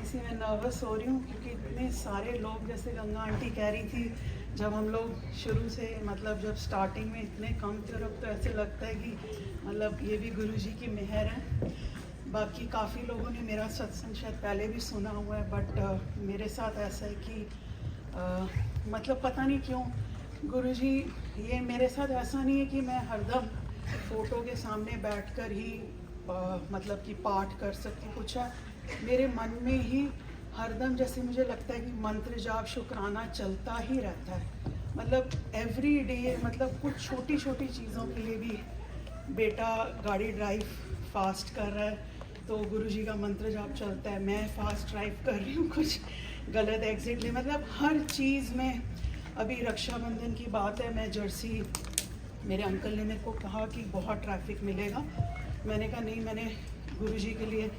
सी मैं नर्वस हो रही हूँ क्योंकि इतने सारे लोग, जैसे गंगा आंटी कह रही थी, जब हम लोग शुरू से मतलब जब स्टार्टिंग में इतने कम थे, अब तो ऐसे लगता है कि मतलब ये भी गुरुजी की मेहर है। बाकी काफ़ी लोगों ने मेरा सत्संग शायद पहले भी सुना हुआ है, बट मेरे साथ ऐसा है कि मतलब पता नहीं क्यों गुरुजी, ये मेरे साथ ऐसा नहीं है कि मैं हरदम फ़ोटो के सामने बैठकर ही मतलब कि पाठ कर सकती। कुछ है मेरे मन में ही हरदम, जैसे मुझे लगता है कि मंत्र जाप शुक्राना चलता ही रहता है। मतलब एवरी डे, मतलब कुछ छोटी छोटी चीज़ों के लिए भी, बेटा गाड़ी ड्राइव फास्ट कर रहा है तो गुरुजी का मंत्र जाप चलता है, मैं फास्ट ड्राइव कर रही हूँ कुछ गलत एग्जिट ले, मतलब हर चीज़ में। अभी रक्षाबंधन की बात है, मैं जर्सी, मेरे अंकल ने मेरे को कहा कि बहुत ट्रैफिक मिलेगा। मैंने कहा नहीं, मैंने गुरुजी के लिए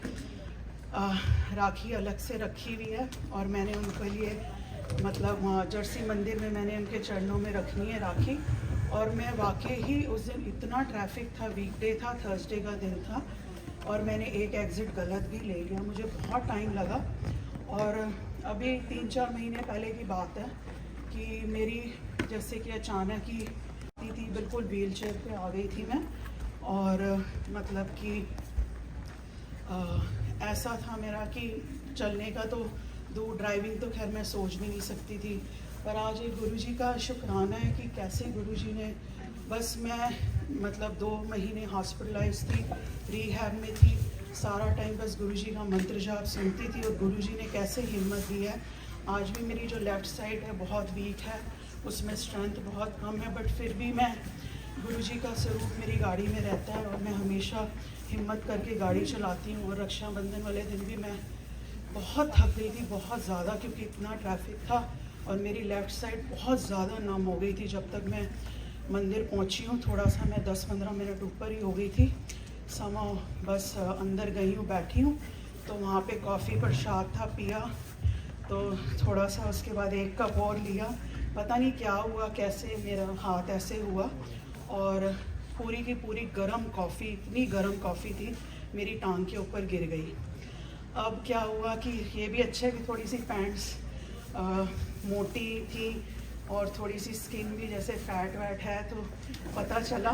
राखी अलग से रखी हुई है और मैंने उनके लिए मतलब वहाँ जर्सी मंदिर में मैंने उनके चरणों में रखनी है राखी। और मैं वाकई ही उस दिन इतना ट्रैफिक था, वीकडे था, थर्सडे का दिन था, और मैंने एक एग्ज़िट गलत भी ले लिया, मुझे बहुत टाइम लगा। और अभी 3-4 महीने पहले की बात है कि मेरी जैसे कि अचानक ही थी, बिल्कुल व्हील चेयर पर आ गई थी मैं, और मतलब कि ऐसा था मेरा कि चलने का तो दूर, ड्राइविंग तो खैर मैं सोच भी नहीं सकती थी। पर आज ये गुरुजी का शुक्राना है कि कैसे गुरुजी ने, बस मैं मतलब 2 महीने हॉस्पिटलाइज थी, रिहैब में थी, सारा टाइम बस गुरुजी का मंत्र जाप सुनती थी, और गुरुजी ने कैसे हिम्मत दी है। आज भी मेरी जो लेफ़्ट साइड है बहुत वीक है, उसमें स्ट्रेंथ बहुत कम है, बट फिर भी मैं, गुरुजी का स्वरूप मेरी गाड़ी में रहता है और मैं हमेशा हिम्मत करके गाड़ी चलाती हूँ। और रक्षाबंधन वाले दिन भी मैं बहुत थक गई थी, बहुत ज़्यादा, क्योंकि इतना ट्रैफिक था और मेरी लेफ़्ट साइड बहुत ज़्यादा नम हो गई थी। जब तक मैं मंदिर पहुँची हूँ, थोड़ा सा मैं 10-15 मिनट ऊपर ही हो गई थी, समा बस अंदर गई हूँ, बैठी हूँ, तो वहाँ पे कॉफ़ी प्रसाद था, पिया, तो थोड़ा सा उसके बाद 1 कप और लिया, पता नहीं क्या हुआ, कैसे मेरा हाथ ऐसे हुआ, और पूरी की पूरी गर्म कॉफ़ी, इतनी गर्म कॉफ़ी थी, मेरी टांग के ऊपर गिर गई। अब क्या हुआ कि ये भी अच्छा है कि थोड़ी सी पैंट्स मोटी थी और थोड़ी सी स्किन भी जैसे फैट वैट है, तो पता चला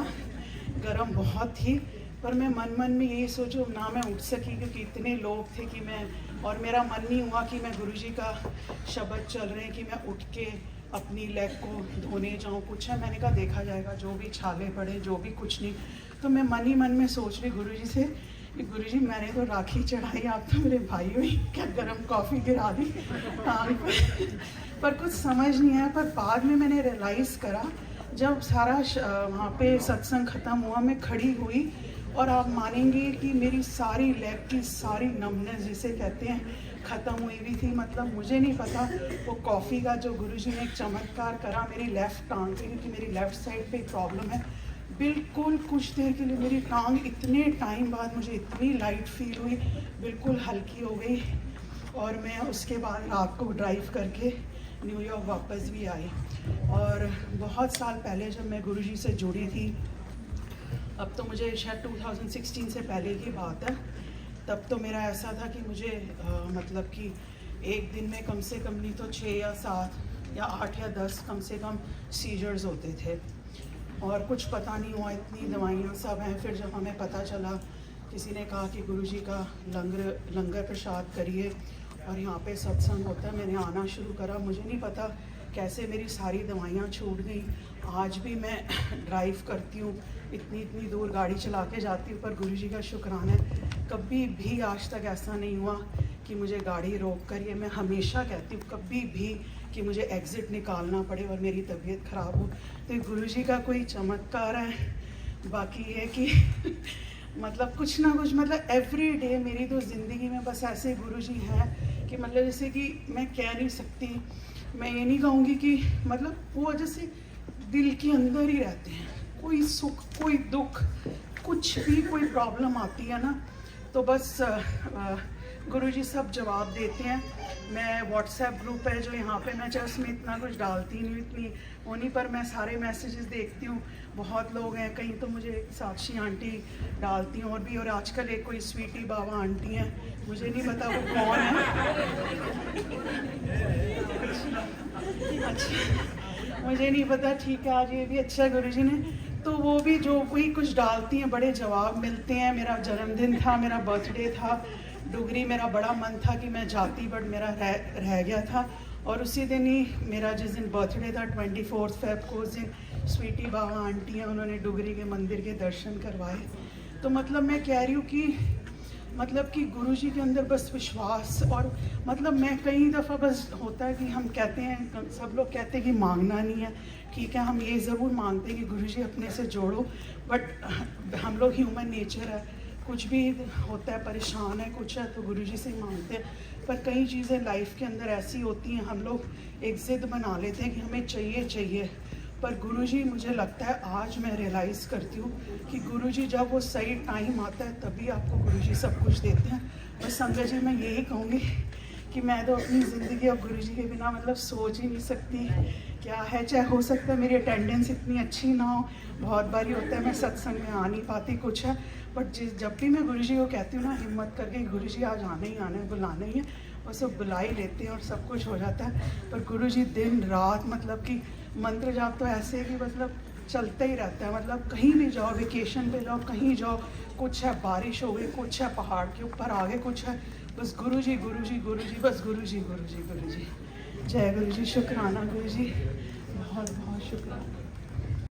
गर्म बहुत थी। पर मैं मन मन में यही सोचूं, ना मैं उठ सकी क्योंकि इतने लोग थे कि मैं, और मेरा मन नहीं हुआ कि मैं गुरुजी का शब्द चल रहे हैं कि मैं उठ के अपनी लेग को धोने जाऊँ। कुछ है, मैंने कहा देखा जाएगा, जो भी छाले पड़े, जो भी, कुछ नहीं। तो मैं मन ही मन में सोच रही गुरुजी से कि गुरुजी मैंने तो राखी चढ़ाई, आप तो मेरे भाई हुई, क्या गर्म कॉफ़ी गिरा दी टांग पर कुछ समझ नहीं आया। पर बाद में मैंने रियलाइज़ करा, जब सारा वहाँ पे सत्संग ख़त्म हुआ, मैं खड़ी हुई और आप मानेंगे कि मेरी सारी लेग की सारी नमनेस जिसे कहते हैं ख़त्म हुई हुई थी। मतलब मुझे नहीं पता वो कॉफ़ी का जो गुरुजी ने एक चमत्कार करा मेरी लेफ़्ट टांग पे, क्योंकि मेरी लेफ़्ट साइड पे प्रॉब्लम है। बिल्कुल कुछ देर के लिए मेरी टांग, इतने टाइम बाद मुझे इतनी लाइट फील हुई, बिल्कुल हल्की हो गई, और मैं उसके बाद रात को ड्राइव करके न्यूयॉर्क वापस भी आई। और बहुत साल पहले जब मैं गुरुजी से जुड़ी थी, अब तो मुझे शायद 2016 से पहले की बात है, तब तो मेरा ऐसा था कि मुझे मतलब कि एक दिन में कम से कम नहीं तो 6 या 7 या 8 या 10 कम से कम सीजर्स होते थे, और कुछ पता नहीं हुआ, इतनी दवाइयाँ सब हैं। फिर जब हमें पता चला, किसी ने कहा कि गुरुजी का लंगर प्रसाद करिए और यहाँ पे सत्संग होता है, मैंने आना शुरू करा। मुझे नहीं पता कैसे मेरी सारी दवाइयाँ छूट गई। आज भी मैं ड्राइव करती हूँ, इतनी दूर गाड़ी चला के जाती हूँ, पर गुरुजी का शुक्राना है, कभी भी आज तक ऐसा नहीं हुआ कि मुझे गाड़ी रोक कर, ये मैं हमेशा कहती हूँ, कभी भी कि मुझे एग्ज़िट निकालना पड़े और मेरी तबीयत ख़राब हो, तो ये गुरुजी का कोई चमत्कार है। बाकी ये कि मतलब कुछ ना कुछ, मतलब एवरी डे मेरी तो ज़िंदगी में बस ऐसे गुरुजी हैं कि मतलब जैसे कि मैं कह नहीं सकती, मैं ये नहीं कहूँगी कि मतलब वो जैसे दिल के अंदर ही रहते हैं। कोई सुख, कोई दुख, कुछ भी कोई प्रॉब्लम आती है ना, तो बस गुरुजी सब जवाब देते हैं। मैं व्हाट्सएप ग्रुप है जो यहाँ पे, मैं चर्च में इतना कुछ डालती नहीं, इतनी उन्हीं पर मैं सारे मैसेजेस देखती हूँ। बहुत लोग हैं, कहीं तो मुझे साक्षी आंटी डालती हूँ, और आजकल एक कोई स्वीटी बाबा आंटी हैं, मुझे नहीं पता वो कौन है। अच्छा, मुझे नहीं पता, ठीक है। आज ये भी अच्छा गुरुजी ने, तो वो भी जो कोई कुछ डालती हैं, बड़े जवाब मिलते हैं। मेरा जन्मदिन था, मेरा बर्थडे था, डुगरी मेरा बड़ा मन था कि मैं जाती, बट मेरा रह गया था। और उसी दिन ही मेरा जिस दिन बर्थडे था 24 फेब को, उस दिन स्वीटी बाबा आंटी हैं, उन्होंने डुगरी के मंदिर के दर्शन करवाए। तो मतलब मैं कह रही हूँ कि मतलब कि गुरुजी के अंदर बस विश्वास, और मतलब मैं कई दफ़ा बस होता है कि हम कहते हैं, सब लोग कहते हैं कि मांगना नहीं है, ठीक है, हम ये ज़रूर मांगते हैं कि गुरुजी अपने से जोड़ो, बट हम लोग ह्यूमन नेचर है, कुछ भी होता है, परेशान है, कुछ है, तो गुरुजी से ही मांगते हैं। पर कई चीज़ें लाइफ के अंदर ऐसी होती हैं, हम लोग एक ज़िद बना लेते हैं कि हमें चाहिए। पर गुरुजी, मुझे लगता है आज मैं रियलाइज़ करती हूँ कि गुरुजी जब वो सही टाइम आता है तभी आपको गुरुजी सब कुछ देते हैं। बस संगत जी, मैं यही कहूँगी कि मैं तो अपनी ज़िंदगी अब गुरुजी के बिना मतलब सोच ही नहीं सकती क्या है। चाहे हो सकता है मेरी अटेंडेंस इतनी अच्छी ना हो, बहुत बारी होता है मैं सत्संग में आ नहीं पाती, कुछ है, बट जब भी मैं गुरुजी को कहती हूँ ना हिम्मत करके, गुरुजी आज आना ही आना है, बुलाना ही है, और सब बुला ही लेते हैं और सब कुछ हो जाता है। पर गुरुजी दिन रात मतलब कि मंत्र जाप तो ऐसे है कि मतलब चलता ही रहता है। मतलब कहीं भी जाओ, वेकेशन पे जाओ, कहीं जाओ, कुछ है, बारिश हो गई, कुछ है, पहाड़ के ऊपर आ गए, कुछ है, बस गुरुजी गुरुजी गुरुजी, बस गुरुजी गुरुजी गुरुजी। जय गुरुजी, शुक्राना गुरुजी, बहुत बहुत शुक्राना।